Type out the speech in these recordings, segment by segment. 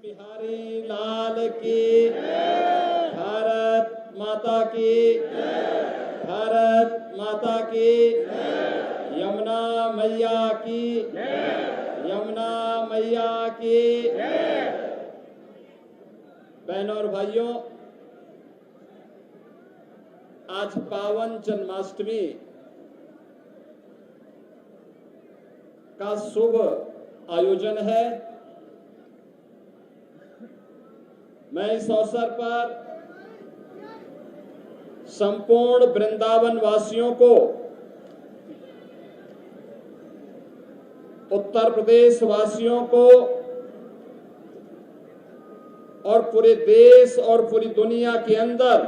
बिहारी लाल की, भारत माता की, भारत माता की, यमुना मैया की, यमुना मैया की। बहनों और भाइयों, आज पावन जन्माष्टमी का शुभ आयोजन है। मैं इस अवसर पर संपूर्ण वृंदावन वासियों को, उत्तर प्रदेश वासियों को और पूरे देश और पूरी दुनिया के अंदर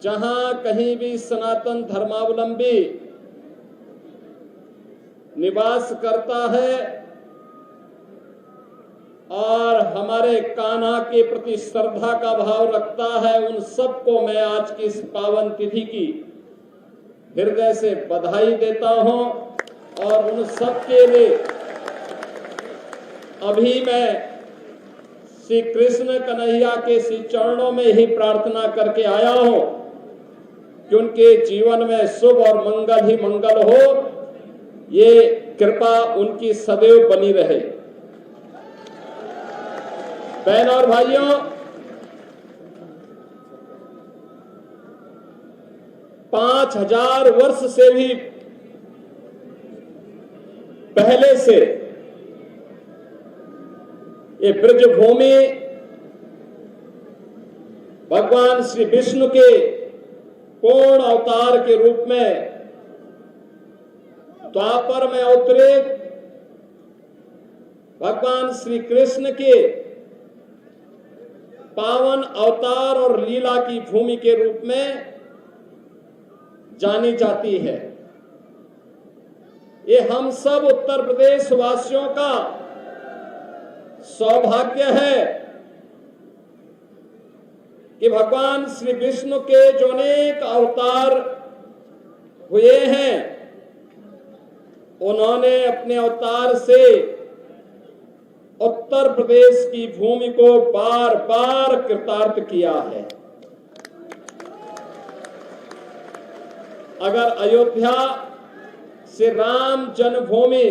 जहां कहीं भी सनातन धर्मावलंबी निवास करता है और हमारे कान्हा के प्रति श्रद्धा का भाव रखता है, उन सबको मैं आज की इस पावन तिथि की हृदय से बधाई देता हूं। और उन सब के लिए अभी मैं श्री कृष्ण कन्हैया के श्री चरणों में ही प्रार्थना करके आया हूं कि उनके जीवन में शुभ और मंगल ही मंगल हो, ये कृपा उनकी सदैव बनी रहे। बहनों और भाइयों, 5000 वर्ष से भी पहले से ये ब्रजभूमि भगवान श्री विष्णु के पूर्ण अवतार के रूप में द्वापर में अवतरित भगवान श्री कृष्ण के पावन अवतार और लीला की भूमि के रूप में जानी जाती है। ये हम सब उत्तर प्रदेश वासियों का सौभाग्य है कि भगवान श्री विष्णु के जो अनेक अवतार हुए हैं, उन्होंने अपने अवतार से उत्तर प्रदेश की भूमि को बार बार कृतार्थ किया है। अगर अयोध्या से राम जन्मभूमि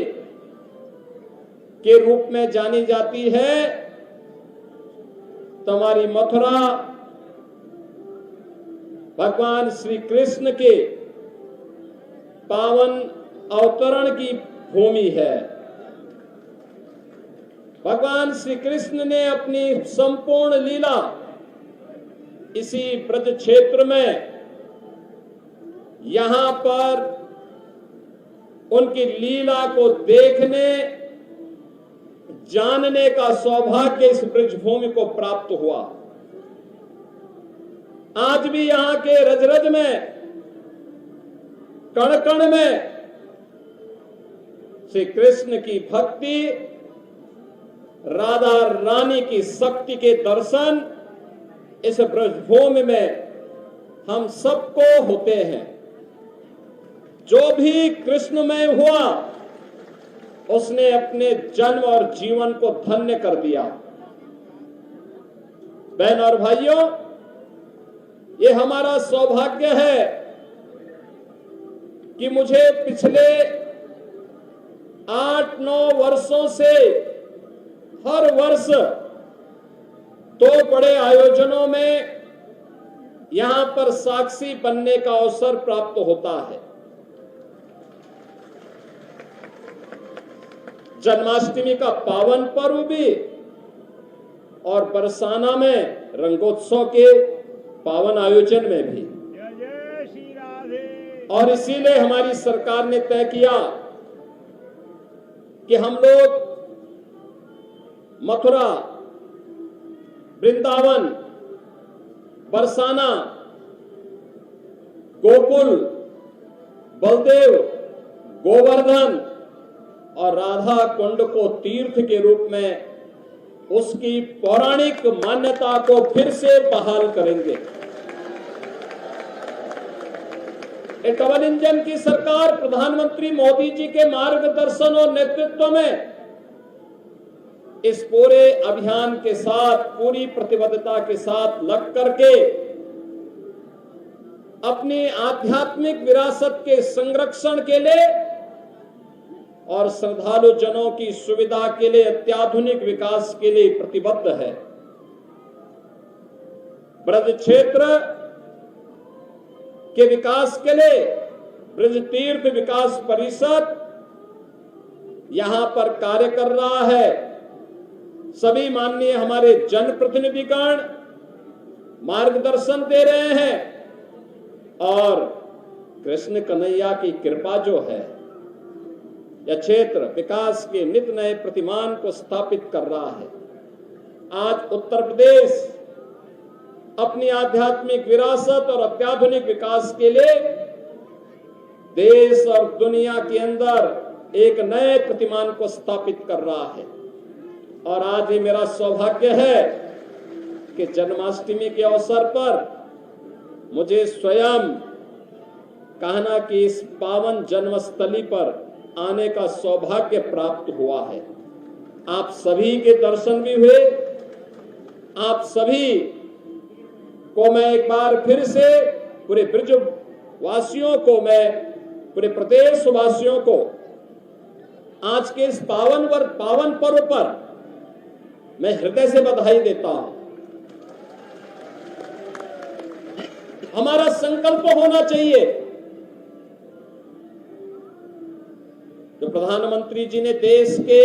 के रूप में जानी जाती है, तो हमारी मथुरा भगवान श्री कृष्ण के पावन अवतरण की भूमि है। भगवान श्री कृष्ण ने अपनी संपूर्ण लीला इसी ब्रज क्षेत्र में, यहां पर उनकी लीला को देखने जानने का सौभाग्य इस ब्रजभूमि को प्राप्त हुआ। आज भी यहां के रज रज में, कण कण में श्री कृष्ण की भक्ति, राधा रानी की शक्ति के दर्शन इस ब्रजभूमि में हम सबको होते हैं। जो भी कृष्णमय हुआ, उसने अपने जन्म और जीवन को धन्य कर दिया। बहन और भाइयों, ये हमारा सौभाग्य है कि मुझे पिछले 8-9 वर्षों से हर वर्ष 2 बड़े आयोजनों में यहां पर साक्षी बनने का अवसर प्राप्त होता है। जन्माष्टमी का पावन पर्व भी और बरसाना में रंगोत्सव के पावन आयोजन में भी। और इसीलिए हमारी सरकार ने तय किया कि हम लोग मथुरा, वृंदावन, बरसाना, गोकुल, बलदेव, गोवर्धन और राधा कुंड को तीर्थ के रूप में उसकी पौराणिक मान्यता को फिर से बहाल करेंगे। डबल इंजन की सरकार प्रधानमंत्री मोदी जी के मार्गदर्शन और नेतृत्व में इस पूरे अभियान के साथ पूरी प्रतिबद्धता के साथ लग करके अपनी आध्यात्मिक विरासत के संरक्षण के लिए और श्रद्धालु जनों की सुविधा के लिए अत्याधुनिक विकास के लिए प्रतिबद्ध है। ब्रज क्षेत्र के विकास के लिए ब्रज तीर्थ विकास परिषद यहां पर कार्य कर रहा है। सभी माननीय हमारे जनप्रतिनिधिगण मार्गदर्शन दे रहे हैं और कृष्ण कन्हैया की कृपा जो है यह क्षेत्र विकास के नित नए प्रतिमान को स्थापित कर रहा है। आज उत्तर प्रदेश अपनी आध्यात्मिक विरासत और अत्याधुनिक विकास के लिए देश और दुनिया के अंदर एक नए प्रतिमान को स्थापित कर रहा है। और आज ये मेरा सौभाग्य है कि जन्माष्टमी के अवसर पर मुझे स्वयं कान्हा की इस पावन जन्मस्थली पर आने का सौभाग्य प्राप्त हुआ है। आप सभी के दर्शन भी हुए। आप सभी को मैं एक बार फिर से पूरे ब्रज वासियों को, मैं पूरे प्रदेश वासियों को आज के इस पावन पर्व पर मैं हृदय से बधाई देता हूं। हमारा संकल्प होना चाहिए, जो प्रधानमंत्री जी ने देश के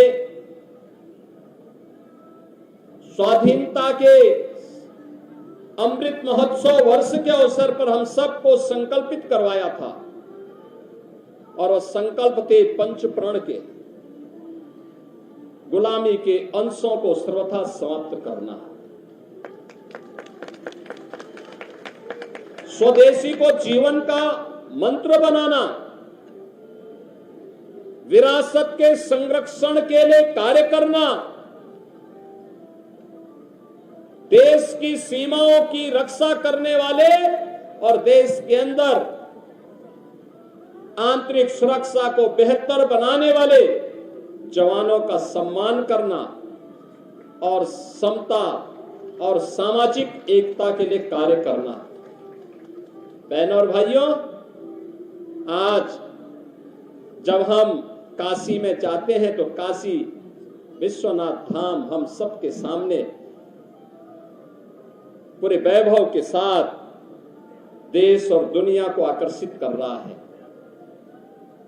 स्वाधीनता के अमृत महोत्सव वर्ष के अवसर पर हम सबको संकल्पित करवाया था, और वह संकल्प थे पंच प्रण के, गुलामी के अंशों को सर्वथा समाप्त करना, स्वदेशी को जीवन का मंत्र बनाना, विरासत के संरक्षण के लिए कार्य करना, देश की सीमाओं की रक्षा करने वाले और देश के अंदर आंतरिक सुरक्षा को बेहतर बनाने वाले जवानों का सम्मान करना और समता और सामाजिक एकता के लिए कार्य करना। बहनों और भाइयों, आज जब हम काशी में जाते हैं तो काशी विश्वनाथ धाम हम सबके सामने पूरे वैभव के साथ देश और दुनिया को आकर्षित कर रहा है।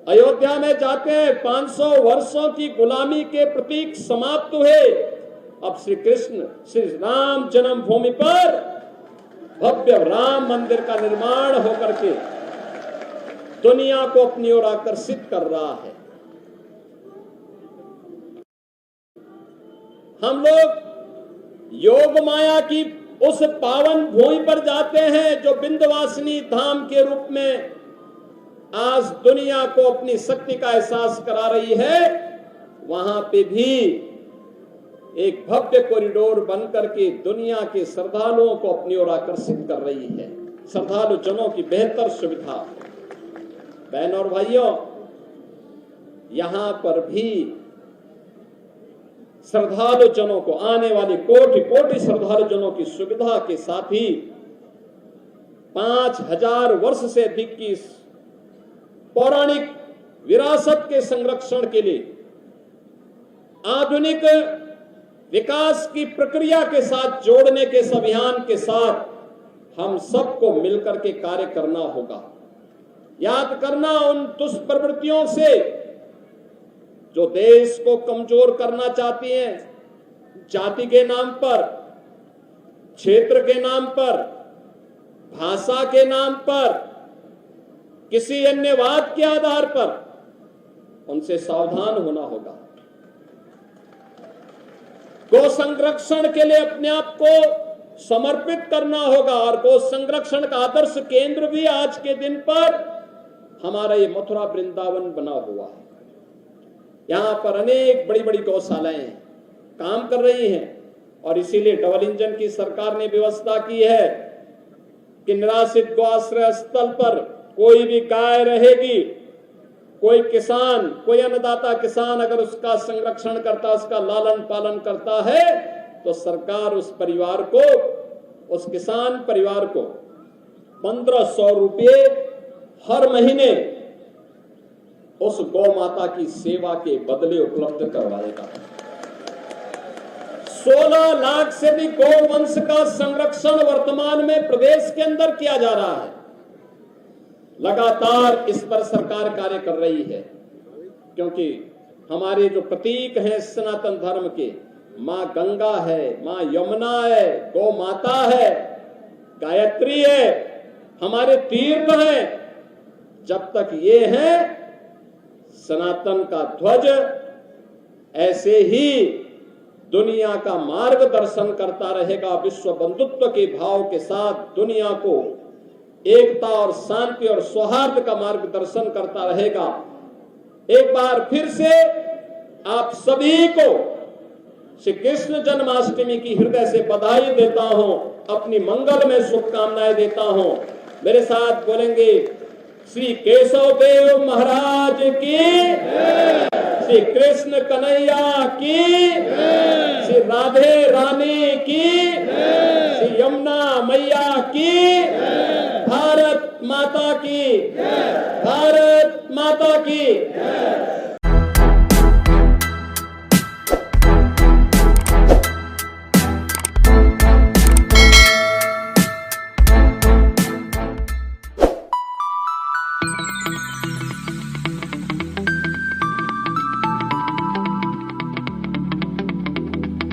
अयोध्या में जाते हैं, 500 वर्षों की गुलामी के प्रतीक समाप्त हुए। अब श्री कृष्ण श्री राम जन्मभूमि पर भव्य राम मंदिर का निर्माण होकर के दुनिया को अपनी ओर आकर्षित कर रहा है। हम लोग योग माया की उस पावन भूमि पर जाते हैं जो विंध्यवासिनी धाम के रूप में आज दुनिया को अपनी शक्ति का एहसास करा रही है। वहां पे भी एक भव्य कॉरिडोर बनकर के दुनिया के श्रद्धालुओं को अपनी ओर आकर्षित कर रही है। श्रद्धालु जनों की बेहतर सुविधा। बहनों और भाइयों, यहां पर भी श्रद्धालु जनों को, आने वाली कोटि कोटि श्रद्धालु जनों की सुविधा के साथ ही 5000 वर्ष से अधिक की पौराणिक विरासत के संरक्षण के लिए आधुनिक विकास की प्रक्रिया के साथ जोड़ने के इस अभियान के साथ हम सबको मिलकर के कार्य करना होगा। याद करना उन दुष्प्रवृत्तियों से जो देश को कमजोर करना चाहती हैं, जाति के नाम पर, क्षेत्र के नाम पर, भाषा के नाम पर, किसी अन्य वाद के आधार पर, उनसे सावधान होना होगा। गौ संरक्षण के लिए अपने आप को समर्पित करना होगा और गौ संरक्षण का आदर्श केंद्र भी आज के दिन पर हमारा ये मथुरा वृंदावन बना हुआ है। यहां पर अनेक बड़ी बड़ी गौशालाएं काम कर रही हैं और इसीलिए डबल इंजन की सरकार ने व्यवस्था की है कि निराश्रित गौ आश्रय स्थल पर कोई भी गाय रहेगी कोई किसान, कोई अन्नदाता किसान अगर उसका संरक्षण करता, उसका लालन पालन करता है, तो सरकार उस परिवार को, उस किसान परिवार को 1500 रुपये हर महीने उस गौ माता की सेवा के बदले उपलब्ध करवाएगा। 16 लाख से भी गौवंश का संरक्षण वर्तमान में प्रदेश के अंदर किया जा रहा है। लगातार इस पर सरकार कार्य कर रही है, क्योंकि हमारे जो प्रतीक हैं सनातन धर्म के, मां गंगा है, मां यमुना है, गौ माता है, गायत्री है, हमारे तीर्थ हैं। जब तक ये है सनातन का ध्वज ऐसे ही दुनिया का मार्गदर्शन करता रहेगा, विश्व बंधुत्व के भाव के साथ दुनिया को एकता और शांति और सौहार्द का मार्गदर्शन करता रहेगा। एक बार फिर से आप सभी को श्री कृष्ण जन्माष्टमी की हृदय से बधाई देता हूं, अपनी मंगल में शुभकामनाएं देता हूं। मेरे साथ बोलेंगे, श्री केशव देव महाराज की, श्री कृष्ण कन्हैया की, श्री राधे रानी की, श्री यमुना मैया की, भारत माता की, भारत माता की।